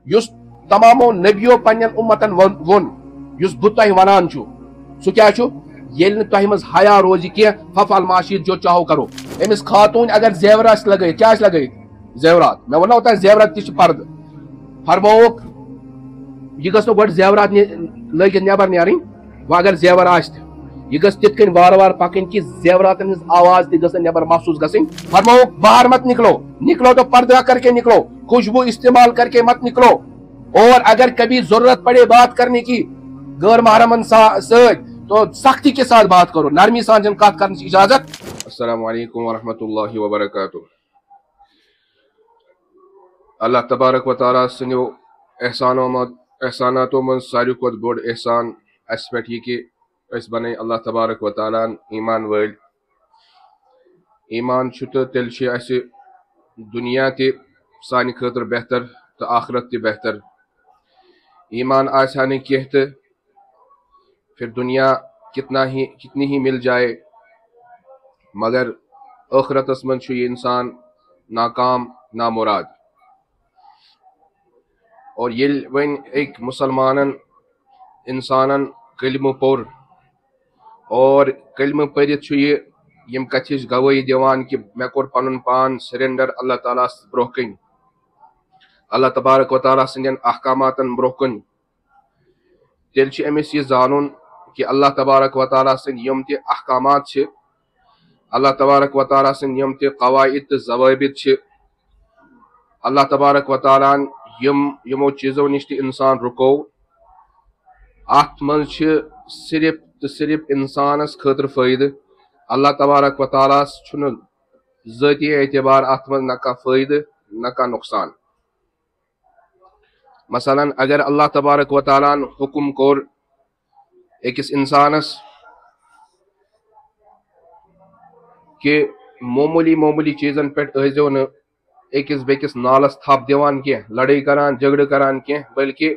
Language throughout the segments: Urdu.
یس تمامو نبیو پنن امتن ون یس بہ تہ ونان چھو سو کیا چھو یل تہ مز حیا روزی کی ففعل معاشیت جو چاہو کرو امس خاتون اگر زیورات لگے کیا لگے زیورات میں ونو تہ زیورات تہ پرد فرموک یہ گھس گۄڈٕ زیورات لٲگِتھ نٮ۪بر نیرٕنۍ وۄنۍ اگر زیور آسہِ تہِ یہ گژھِ تِتھ کٔنۍ وارٕ وارٕ پکٕنۍ کہِ زیوراتن ہٕنٛز آواز تہِ گژھِ نٮ۪بر محسوٗس گژھٕنۍ فرموک باہر مت نکلو تو پردہ کر کے نکلو خوشبو استعمال کر کے مت نکلو اور اگر کبھی ضرورت پڑے بات کرنے کی غیر محرمن سۭتۍ تو سختی کے ساتھ بات کرو نرمی سان چھنہٕ کتھ کرنٕچ اجازت السلام علیکم ورحمۃ اللہ وبرکاتہ اللہ تبارک و تعالیٰ سٕنٛدیو احساناتو من ساروی کھۄتہٕ بوٚڑ احسان اس پٮ۪ٹھ یہِ کہِ أسۍ بنٲے اللہ تبارک و تعالیٰ ہن ایمان وٲلۍ ایمان چھُ تہٕ تیٚلہِ چھِ اَسہِ دُنیا تہِ سانہِ خٲطرٕ بہتر تہٕ آخرت تہِ بہتر ایمان آسہِ ہا نہٕ کینٛہہ تہٕ پھر دنیا کتنی ہی مل جائے مگر آخرتس من چھُ یہِ انسان ناکام نامراد اور ییٚلہِ وۄنۍ أکۍ مسلمانن انسانن کلمہٕ پوٚر اور کلمہٕ پٔرِتھ چھُ یہِ یِم کتھِچ گوٲہی دِوان کہِ مےٚ کوٚر پنُن پان سرینڈر اللہ تعالیٰ ہس برونٛہہ کِنۍ اللہ تبارک و تعالیٰ سٕنٛدٮ۪ن احکاماتن برونٛہہ کُن تیٚلہِ چھُ أمِس یہِ زانُن کہ اللہ تبارک و تعالیٰ سٕنٛدۍ یِم تہِ احکامات چھِ اللہ تبارک و تعالیٰ سٕنٛدۍ یِم تہِ قواعد تہٕ ضوابط چھِ اللہ تبارک و تعالیٰ ہن یِمو چیٖزو نِش تہِ انسان رُکو اتھ منٛز چھِ صرف تہٕ صرف انسانس خٲطرٕ فٲیدٕ اللہ تبارک و تعالیٰ ہس چھُنہٕ ذٲتی اعتبار اتھ منٛز نہ کانٛہہ فٲیدٕ نہ کانٛہہ نۄقصان مثلاً اگر اللہ تبارک و تعالیٰ ہن حکم کوٚر أکِس انسانس کہ معموٗلی چیٖزن پٮ۪ٹھ ٲسۍزیو نہٕ أکِس بیٚکِس نالس تھپھ دِوان کینٛہہ لڑٲے کران جھگڑٕ کران کینٛہہ بلکہِ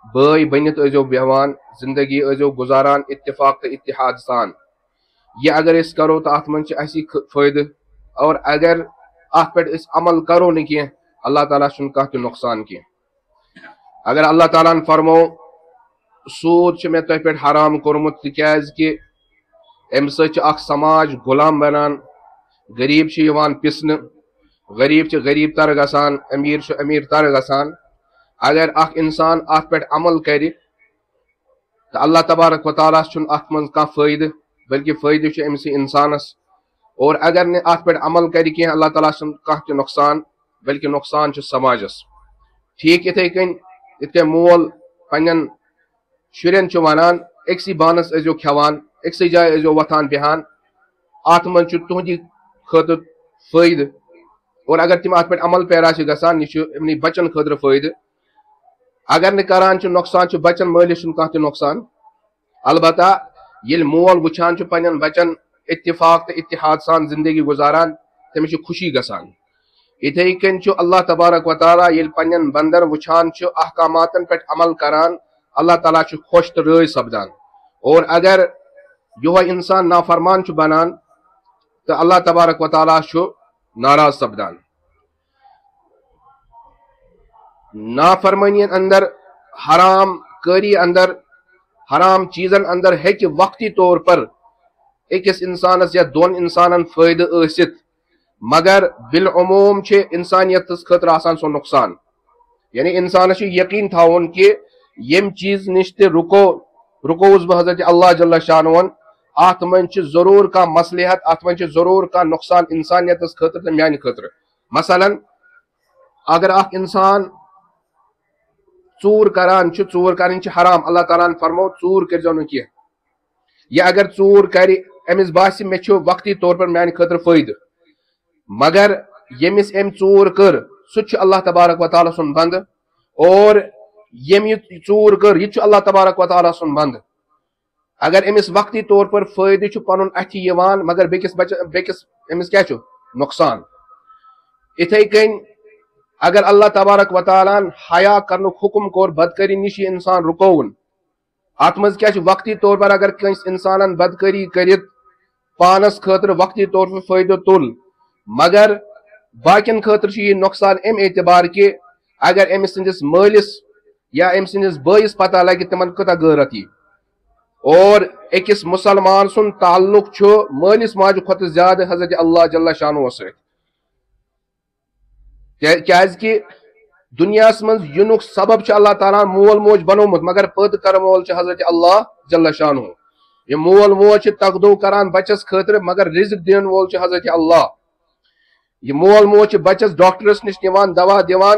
بٲے بٔنِتھ ٲسۍزیو بیٚہوان زندگی ٲسۍزیو گُزاران اتفاق تہٕ اتحاد سان یہِ اگر أسۍ کرو تہٕ اتھ منٛز چھِ اسی فٲیدٕ اور اگر اتھ پٮ۪ٹھ أسۍ عمل کرو نہٕ کینٛہہ اللہ تعالیٰ چھُنہٕ کانٛہہ تہِ نۄقصان کینٛہہ اگر اللہ تعالیٰ ہن فرمو سوٗد چھُ مےٚ تۄہہِ پٮ۪ٹھ حرام کوٚرمُت تِکیازِ کہِ امہِ سۭتۍ چھُ اکھ سماج غلام بنان غریٖب چھِ یِوان پِسنہٕ غریٖب چھِ غریٖب تر گژھان أمیٖر چھُ أمیٖر تر گژھان اگر اکھ انسان اتھ پٮ۪ٹھ عمل کرِ تہٕ اللہ تبارک و تعالیٰ چھُنہٕ اتھ منٛز کانٛہہ فٲیدٕ بلکہِ فٲیدٕ چھُ أمسٕے انسانس اور اگر نہٕ اتھ پٮ۪ٹھ عمل کرِ کینٛہہ اللہ تعالیٰ چھُنہٕ کانٛہہ تہِ نۄقصان بلکہِ نۄقصان چھُ سماجس ٹھیٖک یِتھے کٔنۍ یِتھ کٔنۍ مول پننٮ۪ن شُرٮ۪ن چھُ ونان أکسٕے بانس ٲسۍزیو کھٮ۪وان أکسٕے جایہِ ٲسۍزیو وۄتھان بیٚہان اتھ منٛز چھُ تُہنٛدِ خٲطرٕ فٲیدٕ اور اگر تِم اتھ پٮ۪ٹھ عمل پیرا چھِ گژھان یہِ چھُ یِمنٕے بچن خٲطرٕ فٲیدٕ اگر نہٕ کران چھِ نۄقصان چھُ بچن مٲلِس چھُنہٕ کانٛہہ تہِ نۄقصان البتہ ییٚلہِ مول وٕچھان چھُ پننٮ۪ن بچن اتفاق تہٕ اتحاد سان زندگی گُزاران تٔمِس چھِ خوشی گژھان یِتھے کٔنۍ چھُ اللہ تبارک و تعالیٰ ییٚلہِ پننٮ۪ن بندن وٕچھان چھُ احکاماتن پٮ۪ٹھ عمل کران اللہ تعالیٰ چھُ خۄش تہٕ رٲضۍ سپدان اور اگر یِہوے انسان نافرمان چھُ بنان تہٕ اللہ تبارک و تعالیٰ چھُ ناراض سپدان نافرمٲنی اندر حرام کٲری اندر حرام چیٖزن اندر ہیٚکہِ وقتی طور پر أکِس انسانس یا دۄن انسانن فٲیدٕ ٲسِتھ مگر بالعموم چھِ انسانیتس خٲطرٕ آسان سُہ نۄقصان یعنی انسانس چھُ یقیٖن تھاوُن کہِ ییٚمہِ چیٖز نِش تہِ رُکووُس بہٕ حضرت اللہ جل شانُہن اتھ منٛز چھِ ضروٗر کانٛہہ مصلحت اتھ منٛز چھِ ضروٗر کانٛہہ نۄقصان انسانیتس خٲطرٕ تہٕ میانہِ خٲطرٕ مثلاً اگر اکھ انسان ژوٗر کران چھُ ژوٗر کرٕنۍ چھِ حرام اللہ تعالیٰ ہن فرمو ژوٗر کٔرزیو نہٕ کینٛہہ یا اگر ژوٗر کرِ أمِس باسہِ مےٚ چھُ وقتی طور پر میانہِ خٲطرٕ فٲیدٕ مگر ییٚمِس أمۍ ژوٗر کٔر سُہ تہِ چھُ اللہ تبارک و تعالیٰ سُنٛد بنٛدٕ اور ییٚمۍ یہِ ژوٗر کٔر یہِ تہِ چھُ اللہ تبارک و تعالیٰ سُنٛد بنٛدٕ اگر أمِس وقتی طور پر فٲیدٕ چھُ پنُن اَتھِ یِوان مگر بیٚکِس أمِس کیاہ چھُ نۄقصان یِتھے کٔنۍ اگر اللہ تبارک و تعالیٰ ہن حیا کرنُک حُکم کوٚر بدکٲری نِش یہِ انسان رُکووُن اتھ منٛز کیاہ چھُ وقتی طور پر اگر کٲنٛسہِ انسانن بدکٲری کٔرِتھ پانس خٲطرٕ وقتی طور پر فٲیدٕ تُل مگر باقین خٲطرٕ چھُ یہِ نۄقصان امہِ اعتبار کہِ اگر أمس سندس مالس یا أمس سندس بٲیس پتہ لگہِ تمن کۭژاہ غٲرت یی اور أکِس مسلمان سُنٛد تعلق چھُ مٲلِس ماجہِ کھۄتہٕ زیادٕ حضرت اللہ جل شانہ سۭتۍ کیازِ کہ دنیاہس منٛز یِنُک سبب چھُ اللہ تعالیٰ مول موج بنومُت مگر پٲدٕ کرن وول چھُ حضرت اللہ جل شانہ یہ مول موج چھُ تقدو کران بچس خٲطرٕ مگر رزق دِنہٕ وول چھُ حضرت اللہ یہ مول موج چھُ بچس ڈاکٹرس نش نِوان دوا دِوان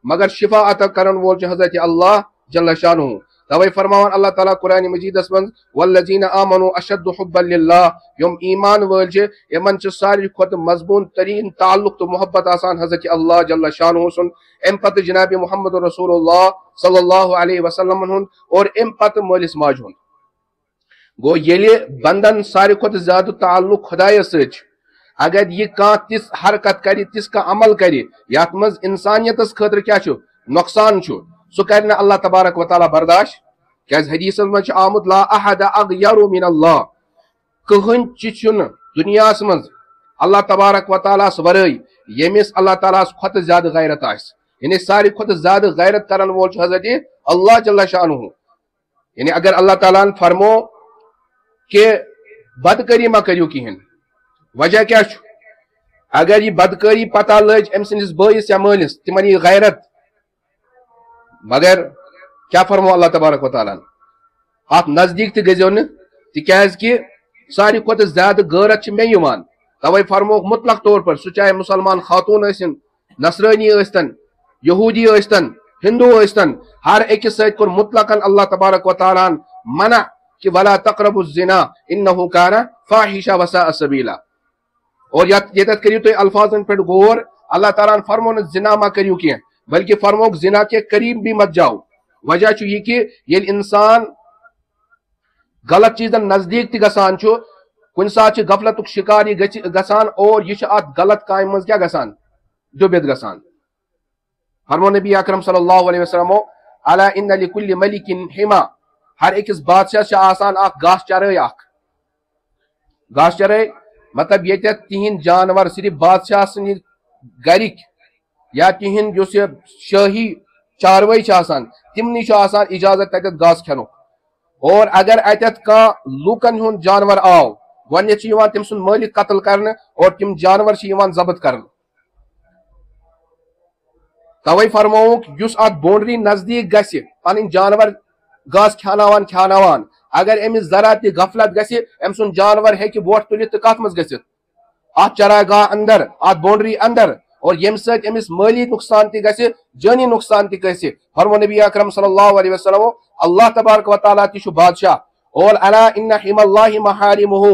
مگر شفا عطا کرن وول چھُ حضرت اللہ جل شانہ توے فرماوان اللہ تعالیٰ قرآن مجیدس منٛز والذین آمنوا اشد حبا للہ یم ایمان وٲلۍ چھِ یمن چھُ ساروی کھۄتہٕ مضبوٗط ترین تعلق تہٕ محبت آسان حضرت اللہ جل شانہ سُنٛد امہِ پتہٕ جناب محمد رسول اللہ صلی اللہ علیہ وسلم ہُنٛد اور امہِ پتہٕ مٲلِس ماجہِ ہُنٛد گو ییٚلہِ بندن ساروی کھۄتہٕ زیادٕ تعلق خدایس سۭتۍ چھُ اگر یہ کانٛہہ تِژھ حرکت کرِ تِژھ کانٛہہ عمل کرِ یتھ منٛز انسانیتس خٲطرٕ کیاہ چھُ نۄقصان چھُ سُہ کرِ نہٕ اللہ تبارک و تعالیٰ برداشت کیازِ حدیثس منٛز چھُ آمُت لا احد اغیر من اللہ کٕہٕنۍ چہِ چھُنہٕ دُنیاہس منٛز اللہ تبارک و تعالیٰ ہس ورٲے ییٚمِس اللہ تعالیٰ ہس کھۄتہٕ زیادٕ غیرت آسہِ یعنی ساروی کھۄتہٕ زیادٕ غیرت کرن وول چھُ حضرت اللہ جل شانہ یعنی اگر اللہ تعالیٰ ہن فرمو کہ بدکاری ما کٔرِو کِہینۍ وجہ کیاہ چھُ اگر یہ بدکاری پتہ لٔج أمۍ سٕنٛدِس بٲیِس یا مٲلِس تِمن یی غیرت مگر کیا فرمو اللہ تبارک و تعالیٰ اتھ نزدیک تہِ گٔژھِو نہٕ تِکیازِ کہ ساروی کھۄتہٕ زیادٕ غٲرت چھِ مےٚ یِوان توے فرموکھ مطلق طور پر سُہ چاہے مسلمان خاتون ٲسِن نصرٲنی ٲسۍتن یہودی ٲسۍتن ہندو ٲسۍتن ہر أکِس سۭتۍ کوٚر مطلقن اللہ تبارک و تعالیٰ ہن منع کہ ولا تقربوا الزنا انه كان فاحشا وساء سبیلا اور یتتھ کٔرِو تُہۍ الفاظن پٮ۪ٹھ غور اللہ تعالیٰ ہن فرمو نہٕ زنا ما کٔرِو کینٛہہ بلکہ فرموکھ زنا کے قریب بھی مت جاؤ وجہ چھُ یہِ کہ ییٚلہِ انسان غلط چیزن نزدیک تہِ گژھان چھُ کُنہِ ساتہٕ چھُ غفلتُک شکار یہِ گژھان اور یہِ چھُ اتھ غلط کامہِ منٛز کیاہ گژھان ڈُبِتھ گژھان فرمو نبی اکرم صلی اللہ علیہ وسلم الا ان لکل ملک حما ہر أکِس بادشاہس چھِ آسان اکھ گاسہٕ چرٲے اکھ گاسہٕ چرٲے مطلب ییٚتٮ۪تھ تِہنٛدۍ جانور صرف بادشاہ سٕنٛدِ گرِکۍ یا تِہنٛد یُس یہِ شٲہی چاروٲے چھِ آسان تِمنٕے چھُ آسان اجازت تتٮ۪تھ گاسہٕ کھٮ۪نُک اور اگر اتٮ۪تھ کانٛہہ لوٗکن ہُنٛد جانور آو گۄڈٕنیتھ چھُ یِوان تٔمۍ سُنٛد مٲلِک قتل کرنہٕ اور تِم جانور چھِ یِوان ضبط کرنہٕ توے فرمووُکھ یُس اتھ بونڈری نزدیک گژھِ پنٕنۍ جانور گاسہٕ کھیاناوان اگر أمِس ذرا تہِ غفلت گژھِ أمۍ سُنٛد جانور ہیٚکہِ وۄٹھ تُلِتھ تہٕ کتھ منٛز گٔژھِتھ اتھ چراے گاہ اندر اتھ بونڈری اندر اور ییٚمہِ سۭتۍ أمِس مٲلی نقصان تہِ گژھِ جٲنی نقصان تہِ گژھِ فرمو نبی اکرم صلی اللہ علیہ وسلم اللہ تبارک و تعالیٰ تہِ چھُ بادشاہ اور الا ان حم اللہ محارمہ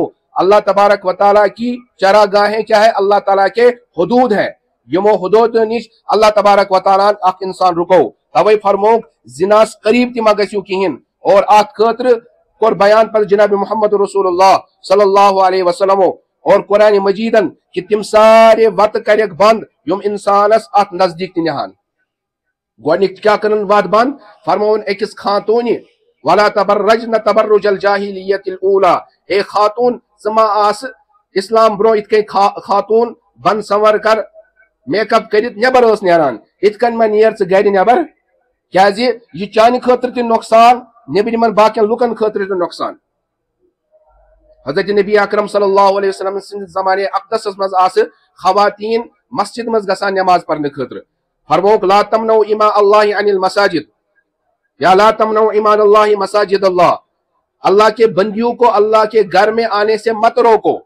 اللہ تبارک و تعالیٰ کی چرا گاہیں کیا ہے اللہ تعالیٰ کے حدود ہے یمو حدود نش اللہ تبارک و تعالیٰ اکھ انسان رکو توے فرموکھ زناس قریب تہِ ما گژھِو کہین اور اتھ خٲطرٕ کوٚر بیان پتہٕ جناب محمد رسول اللہ صلی اللہ علیہ وسلم اور قرآن مجیدن کہ تم سارے وتہٕ کریکھ بند یم انسانس اتھ نزدیک تہِ نہان گۄڈنیُک کیا کرن وتھ بند فرموُن أکِس خاتوٗنہِ ولا تبرجن تبرج الجاہلیت الاولی اے خاتون ژٕ ما آسہٕ اسلام برونٛہہ یِتھ کٔنۍ خاتون بن سنور کر میک اپ کٔرِتھ نٮ۪بر ٲس نیران یِتھ کٔنۍ ما نیر ژٕ گرِ نٮ۪بر کیازِ یہِ چانہِ خٲطرٕ تہِ نۄقصان نیبرِمن باقین لُکن خٲطرٕ تہِ نۄقصان حضرت نبی اکرم صلی اللہ علیہ وسلم سٕنٛدِ زمانے اقدسس منٛز آسہٕ خواتین مسجد منٛز گژھان نٮ۪ماز پرنہٕ خٲطرٕ فرموکھ لا تمنعوا اما اللہ عن المساجد یا لا تمنعوا ایمان اللہ مساجد اللہ اللہ کے بندیوں کو اللہ کے گھر میں آنے سے مت روکو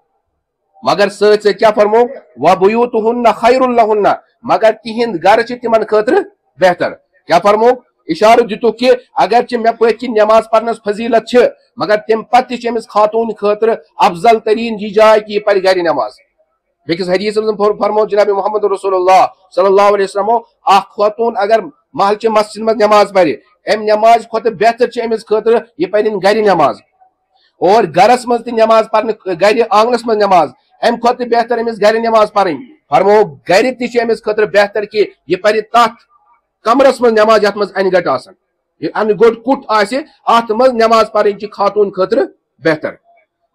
مگر سۭتۍ سۭتۍ کیا فرموکھ وبیوتہن خیر لہن مگر تِہنٛد گھر چھِ تِمن خٲطرٕ بہتر کیا فرموکھ اشارٕ دِتُکھ کہ اگرچہِ مےٚ پٔتۍ کِنۍ نٮ۪ماز پرنس فضیلت چھِ مگر تمہِ پتہٕ تہِ چھِ أمِس خاتوٗن خٲطرٕ افضل ترین یہِ جاے کہ یہِ پرِ گرِ نٮ۪ماز بیٚکِس حدیثس منٛز فرمو جناب محمد رسول اللہ صلی اللہ علیہ وسلم اکھ خاتوٗن اگر محلچہِ مسجد منٛز نٮ۪ماز پرِ امہِ نٮ۪مازِ کھۄتہٕ بہتر چھِ أمِس خٲطرٕ یہِ پرٕنۍ گرِ نٮ۪ماز اور گرس منٛز تہِ نٮ۪ماز پرنہٕ گرِ آنگنس منٛز نٮ۪ماز امہِ کھۄتہٕ تہِ بہتر أمِس گرِ نٮ۪ماز پرٕنۍ فرمو گرِ تہِ چھِ أمِس خٲطرٕ بہتر کہ یہِ پرِ تتھ کمرس منٛز نٮ۪ماز یتھ منٛز انہِ گٹ آسن یہِ انہِ گوٚٹ کُٹھ آسہِ اتھ منٛز نٮ۪ماز پرٕنۍ چھِ خاتوٗن خٲطرٕ بہتر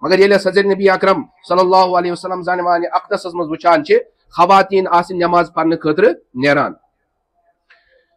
مگر ییٚلہِ أسۍ حضرت نبی اکرم صلی اللہ علیہ وسلم زانہِ اقدسس منٛز وٕچھان چھِ خواتین آسہٕ نٮ۪ماز پرنہٕ خٲطرٕ نیران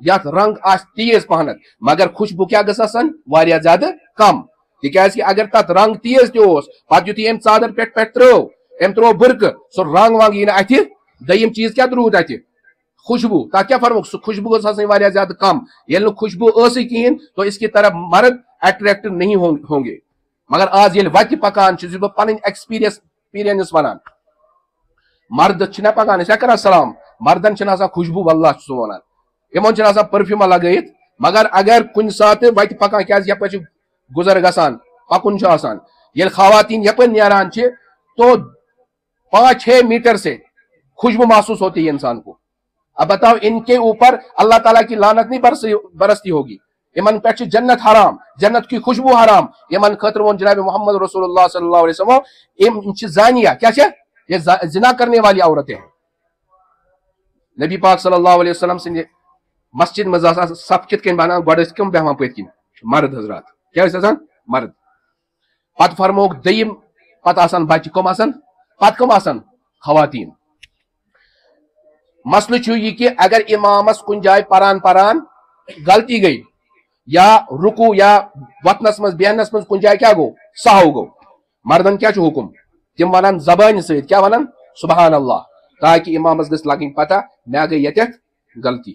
یت رنگ تیز پہنت مگر خوشبو کیا گھن واریاہ زیادہ کم تکیاز کہ اگر تت رنگ تیز تس پتہ یتھے ام ژادر پہ ترو ام ترو برقہ سو رنگ ونگ یہ اتھ دیم چیز کیا درود اتہ خوشبو تک کیا فرموک سو خوشبو گھن واریاہ زیادہ کم یل خوشبو سی کہین تو اس کی طرف مرد اٹریکٹ نہیں ہوں گے مگر آج یل وتہ پکان بہ پن ایکسپیرینس ونان مرد چھنا پکان کران سلام مردن چھن آسان خوشبو واللہ سہ ونان یمن چھن آسان پرفیوما لگائت مگر اگر کن سات وتہ پکان کیاز یپر گزر گسان پکن آسان یل خواتین یپر نیران چھ تو 5-6 میٹر سے خوشبو محسوس ہوتی ہے انسان کو اب بتاؤ ان کے اوپر اللہ تعالیٰ کی لعنت نہیں برستی ہوگی یمن پہ جنت حرام جنت کی خوشبو حرام یمن خاطر ون جناب محمد رسول اللہ صلی اللہ علیہ وسلم زانیہ کیا یہ زنا کرنے والی عورتیں ہیں نبی پاک صلی اللہ علیہ وسلم سے مسجد مز صف کت کن بنان گوڑ کم بہوان پت کن مرد حضرات کیا مرد پت فرموک دیم پت آسان بچہ کم آسان پت کم آسان خواتین مسئلہ یہ کہ اگر امامس کن جائے پران غلطی گئی یا رکو یا وتنس مز بیہنس مز کن جائے کیا گو سہو گو مردن کیا حکم تم ونان زبان ست کیا ونان سبحان اللہ تاکہ امامس گھس لگن پتہ مے گئی یتھ غلطی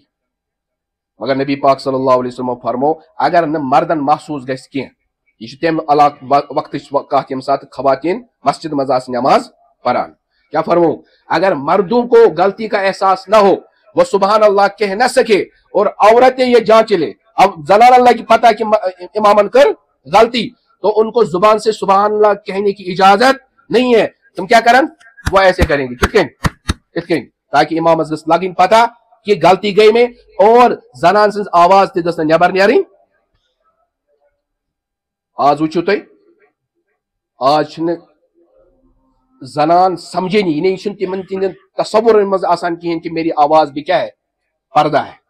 مگر نبی پاک صلی اللہ علیہ وسلم فرمو اگر نہ مردن محسوس گھس کی یہ تم وقت کت یم سات خواتین مسجد مز نماز پران کیا فرمو اگر مردوں کو غلطی کا احساس نہ ہو وہ سبحان اللہ کہہ نہ سکے اور عورتیں یہ جانچ لے اب زنان اللہ کی پتہ کہ امامن کر غلطی تو ان کو زبان سے سبحان اللہ کہنے کی اجازت نہیں ہے تم کیا کرن وہ ایسے کریں گے کتکن تاکہ امام گھس لگن پتہ کہ غلطی گئی میں اور زنان سن آواز تہ گھس نبر نیرن آج وچھو تھی آج زنان سمجھنی یہ تمن تہندین تصور مز آسان کہین کہ میری آواز بھی کیا ہے پردہ ہے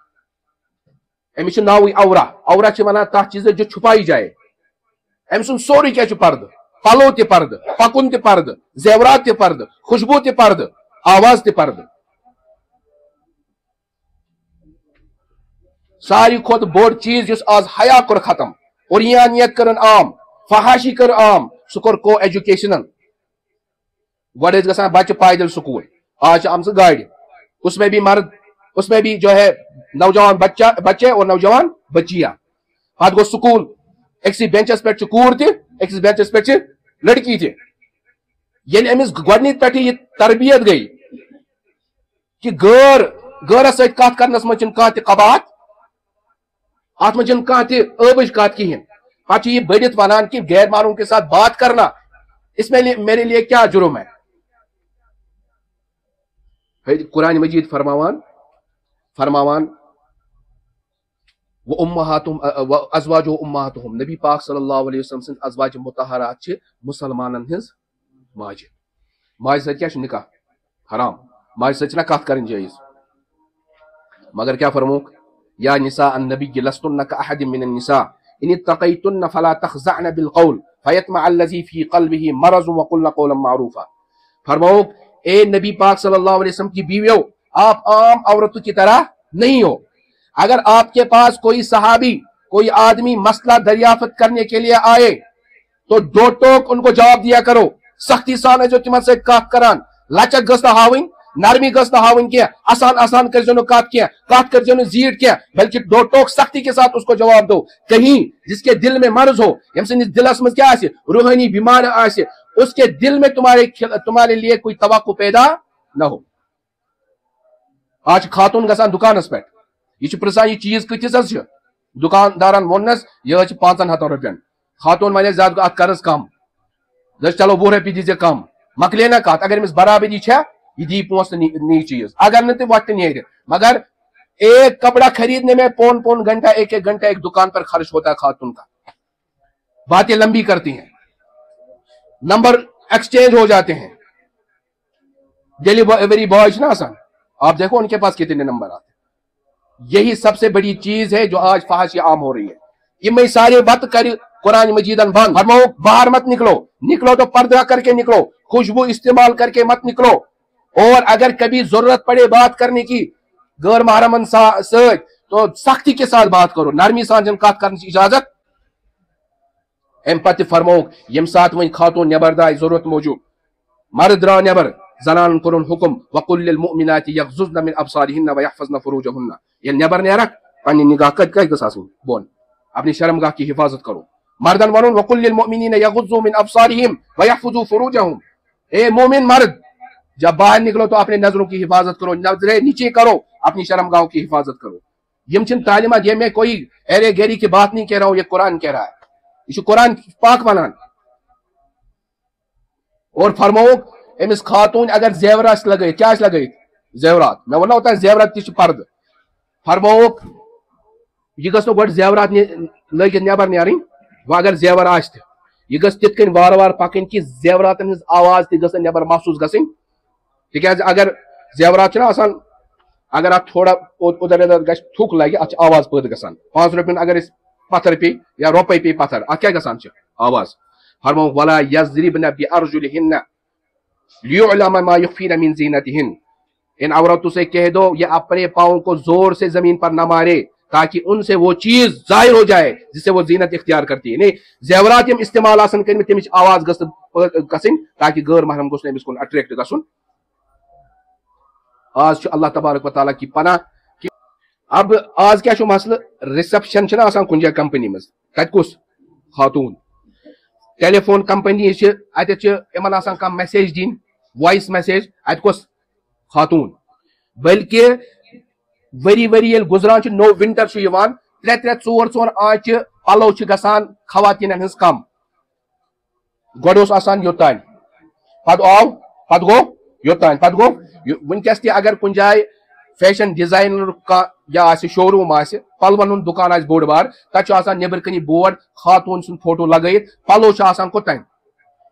امس ناوی عورہ ونان تس چیز جو چھپائی جائے ام سن سوری کیا پردہ پلو تہ پردہ پکن تہ پردہ زیورات تہ پردہ خوشبو تہ پردہ آواز تہ پردہ ساری کھت بوڑ چیز اس آج حیا کر ختم اوریانیت کرن عام فحاشی کر عام سہ کور کو ایجوکیشنن گوڑ گسان بچہ پیدل سکول آج آمز گاڑی اس میں بھی مرد اس میں بھی جو ہے نوجوان بچے اور نوجوان بچیاں پتہ گو سکول اکسی بینچس پہ کور تہ اکس بینچس پہ لڑکی تہ یل امس گۄڈنِچ پہ یہ تربیت گئی کہ غورس ست کت کرنس من کھانا تہ قباحت ات من کھانا تہ عٲبٕچ کت کہین پتہ یہ بڑھت ونان کہ غیر معلوم کے ساتھ بات کرنا اس میں میرے لیے کیا جرم ہے قرآن مجید فرماوان ازواج امہاتہم نبی پاک صلی اللہ علیہ وسلم سن ازواج مطہرات چھ مسلمانن ہنز ماجہ ماجہ سۭتۍ کیا نکاح حرام ماجہ سۭتۍ چھنا کتھ کرن جائز مگر کیا فرموک یا نساء النبی لستن کأحد من النساء ان اتقیتن فلا تخزعن بالقول فیطمع الذی فی قلبہ مرض وقلن قولا معروفا فرموک اے نبی پاک صلی اللہ علیہ وسلم کی بیویوں آپ عام عورتوں کی طرح نہیں ہو اگر آپ کے پاس کوئی صحابی کوئی آدمی مسئلہ دریافت کرنے کے لیے آئے تو دو ٹوک ان کو جواب دیا کرو سختی سان جو تمن سے کت کران لچک گھس نہ ہاوٕنۍ نرمی گھس نہ ہاوٕنۍ کینٛہہ آسان آسان کرزو نہٕ کت کرزو نہٕ زیٖٹھ کینٛہہ بلکہ دو ٹوک سختی کے ساتھ اس کو جواب دو کہیں جس کے دل میں مرض ہو یم سندس دلس مز کیا آسہِ روحانی بیمار آسہِ اس کے دل میں تمہارے لیے کوئی توقع پیدا نہ ہو آج خاتون گسان دکانس پہ یہ پرسان یہ چیز کتس حظ دکاندارن وونس یہ 500 رۄپین خاتون ون زیادہ ات کرس کم دس چلو 20 رۄپیہِ دیزے کم مکلے نا کت اگر امس برابری چھا یہ دی پونس نی چیز اگر نہ تو وقت نیرِ مگر ایک کپڑا خریدنے میں پون گھنٹہ ایک گھنٹہ ایک دکان پر خرچ ہوتا ہے خاتون کا باتیں لمبی کرتی ہیں نمبر ایکسچینج ہو جاتے ہیں ڈیلیوری بوائے نا آسان آپ دیکھو ان کے پاس کتنے نمبر آتے ہیں یہی سب سے بڑی چیز ہے جو آج فحاشی عام ہو رہی ہے یہ میں سارے بات کر قرآن مجیدن بند فرمو باہر مت نکلو تو پردہ کر کے نکلو خوشبو استعمال کر کے مت نکلو اور اگر کبھی ضرورت پڑے بات کرنے کی غیر محرمن ست تو سختی کے ساتھ بات کرو، نرمی سان جن کات کرنے کی اجازت. ام پتہ فرموک یم سات ون خاتون نبر دائی ضرورت موجود مرد درا نبر زنان کرن حکم وقل للمؤمنات یغضضن من ابصارهن ويحفظن فروجهن. یل نبر نیرک پنہ نگاہ کت گژھِ آسٕنۍ بۄن، اپنی شرمگاہ کی حفاظت کرو. مردن ونن وقل للمؤمنین یغضوا من ابصارهم ويحفظوا فروجهم. اے مومن مرد جب باہر نکلو تو اپنے نظروں کی حفاظت کرو، نظریں نیچے کرو، اپنی شرمگاہوں کی حفاظت کرو. یم چن تعلیمات، یہ میں کوئی ایرے گیری کی بات نہیں کہہ رہا ہوں، یہ قرآن کہہ رہا ہے، یہ قرآن پاک ونان. اور فرموک امس خاتون اگر زیورات لگائت، کیا لگائت زیورات، میں ونہ ہوتا ہے زیورات تہ پرد. فرموک یہ گھس نہ گۄڈٕ زیورات لگت نبر نیرن، وہ اگر زیور آس تہ یہ گھس تت کن وار وار پکن کہ زیوراتن ہز آواز تہ گژھن نبر محسوس گژھن. تکیاز اگر زیورات چھنا آسان، اگر ات تھوڑا ادھر ادھر گژھِ تھوک لگہ ات آواز پٲدٕ گژھان. 5 رۄپین اگر اس پتھر پی یا روپے پی پتھر، ات کیا گژھان چھ آواز. فرموک ولا یضربن بارجلہن لیعلم ما یخفین من زینتہن. ان عورتوں سے کہہ دو یہ اپنے پاؤں کو زور سے زمین پر نہ مارے تاکہ ان سے وہ چیز ظاہر ہو جائے جس سے وہ زینت اختیار کرتی ہے. نہیں زیورات یم استعمال آسن کرمت تمچ آواز گژھن تاکہ غیر محرم گوس نمس کن اٹریکٹ گژھن. آج چھ اللہ تبارک و تعالیٰ کی پناہ. اب آج کیا چھ مسئلہ، ریسپشن چھنا آسان کن جائے کمپنی مز، تت کس خاتون. ٹیلی فون کمپنی اتت چھ یمن آسان کانٛہہ میسیج دین، وائس میسیج، ات کس خاتون. بلکہ وری وری یل گزران چھ نو ونٹر چھ یوان، 3-4 آنچہ پلو چھ گژھان خواتینن ہنز کم. گۄڈٕ اوس آسان یوتان، پتہٕ آو پتہٕ گوٚو یوتان، پتہٕ گوٚو ونکس تہ اگر کن جائے فیشن ڈیزائنر کا یا آسہِ شو روم آسہِ، پلون ہند دکان آسہِ بوڑ بار، تتہ چھ آسان نیبر کنی بورڈ خاتون سن فوٹو لگائت، پلو چھ آسان کوتان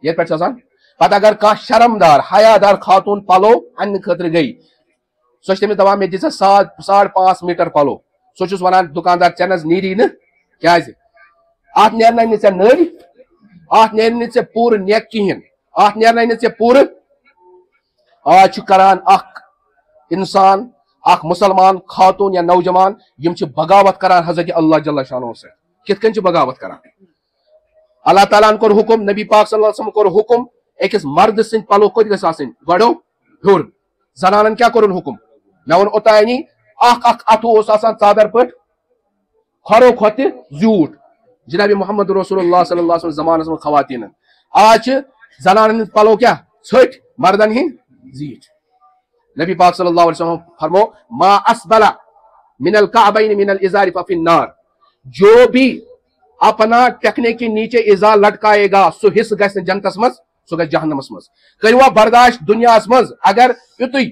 یت پہ آسان. پتہ اگر کانٛہہ شرمدار حیا دار خاتون پلو انہ خاطر گئی، سو تمس دپان مے دِژ 5.5 میٹر پلو. سو چھس ونان دکاندار ژےٚ نظ نیری نہ، کیازِ ات نیرناے نہٕ ژےٚ نٔرۍ، ات نیرِ نہٕ ژےٚ پوٗرٕ نیک کہین، ات نیرناے نہٕ ژےٚ پوٗرٕ. آج چھ کران اخ انسان، اخ مسلمان خاتون یا نوجوان یم چھ بغاوت کران حضرت اللہ جل شانہ سے. کت کن چھ بغاوت کران؟ اللہ تعالیٰ ہن کور حکم، نبی پاک صلی اللہ علیہ وسلم کور حکم اکس مرد سند پلو کت گژھِ آسٕنۍ گۄڈو ہیور. زنانن کیا کورن حکم؟ مے وون اوتانی اخ اتھو اوس آسان ژادر پٹ کھۄرو کھۄتہ زیوٗٹھ جناب محمد رسول اللہ صلی اللہ علیہ وسلم زمانس من خواتین. آج چھ زنانن ہند پلو کیا ژھٹۍ، مردن ہند زیٖٹھ. نبی پاک صلی اللہ علیہ وسلم فرمو ما اسبل من الکعبین من الازار ففی النار. جو بھی اپنا ٹکنے کے نیچے ازار لٹکائے گا سو حصہ گژھِ نہٕ جنتس مز، سو گژھِ جہنمس مز. کٔروا برداشت دنیا مز اگر یُتُے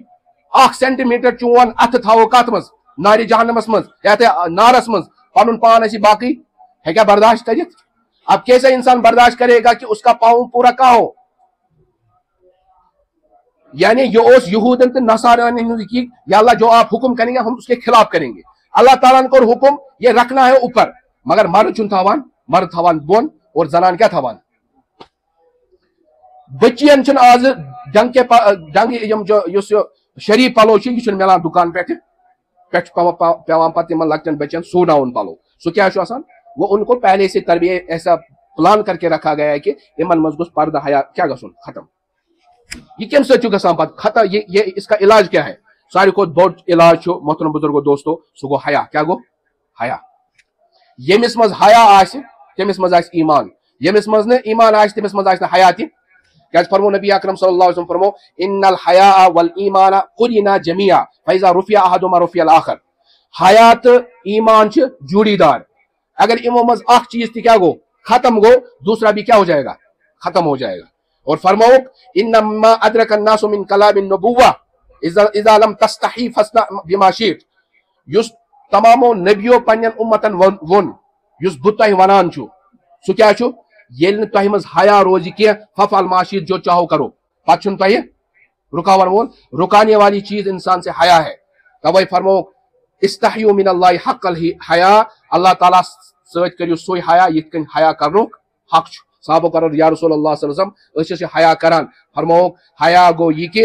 1 سینٹیمیٹر چون اتھ تھاوو کت مز، نارِ جہنمس مز یا نارس مز، پنن پان اسی باقی ہے کیا برداشت کرت؟ اب کیسے انسان برداشت کرے گا کہ اس کا پاؤں پورا کہاں ہو؟ یعنی یہ اس یہودن تو نصاران کی یا اللہ جو آپ حکم کریں گے ہم اس کے خلاف کریں گے. اللہ تعالیٰ نے کو حکم یہ رکھنا ہے اوپر، مگر مرد چن تھاوان، مرد تھاوان بون اور زنان کیا تھاوان. بچین چن آز ڈنگ کے ڈنگ یم جو شریف پلو یہ چھ ملان دکان پہ پیوان پتہ یمن لکٹن بچن سوناون پلو. سو کیا آسان؟ وہ ان کو پہلے سے تربیت ایسا پلان کر کے رکھا گیا ہے کہ یمن مز گوس پردہ حیا کیا گژھن ختم. یہ کم سۭتۍ چھُ گژھان پتہ ختم؟ یہ اس کا علاج کیا ہے؟ ساروی کھۄتہٕ بوٚڑ علاج چھُ محترم بزرگو دوستو، سُہ گوٚو حیا. کیا گوٚو؟ حیا. ییٚمِس منٛز حیا آسہِ تٔمِس منٛز آسہِ ایمان، ییٚمِس منٛز نہٕ ایمان آسہِ تٔمِس منٛز آسہِ نہٕ حیا تہِ. کیازِ فرمو نبی اکرم صلی اللہ علیہ وسلم فرمو ان الحیاء والایمان قرنا جميعا فاذا رفع احدهما رفع الاخر. حیا تہٕ ایمان چھِ جوڑی دار. اگر یمو منٛز اکھ چیز تہِ کیا گوٚو ختم گوٚو دوسرا بھی کیا ہو جائے گا؟ ختم ہو جائے گا. اور فرموک انما ادرک الناس من کلام النبوہ اذا لم تستحی فاصنع بما شئت. یس تمامو نبیو پنن امتن ون یس بہ تہ ونان چھو سو کیا چھو؟ ییٚلہِ نہٕ تۄہہِ منٛز حیا روزِ کینٛہہ ففعل ما شئت جو چاہو کرو. پتہٕ چھُنہٕ تۄہہِ رکاون وول، رکانے والی چیز انسان سے حیا ہے. توے فرموک استحیوا من اللہ حق الحیا. اللہ تعالیٰ سۭتۍ کٔرِو سُے حیا یِتھ کٔنۍ حیا کرنُک حق چھُ. صحابو کرو یا رسول اللہ صلی اللہ علیہ وسلم أسۍ ٲسۍ حیا کران. فرموک حیا گوٚو یہِ کہِ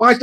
5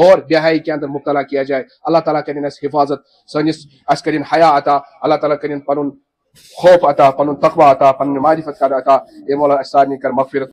اور بہائی کے اندر مبتلا کیا جائے. اللہ تعالیٰ کرن اس حفاظت اس کرن حیا عطا. اللہ تعالیٰ کرن پن خوف عطا، پن تقوی عطا، پن معرفت عطا. اے مولا اس سارنی کر مغفرت.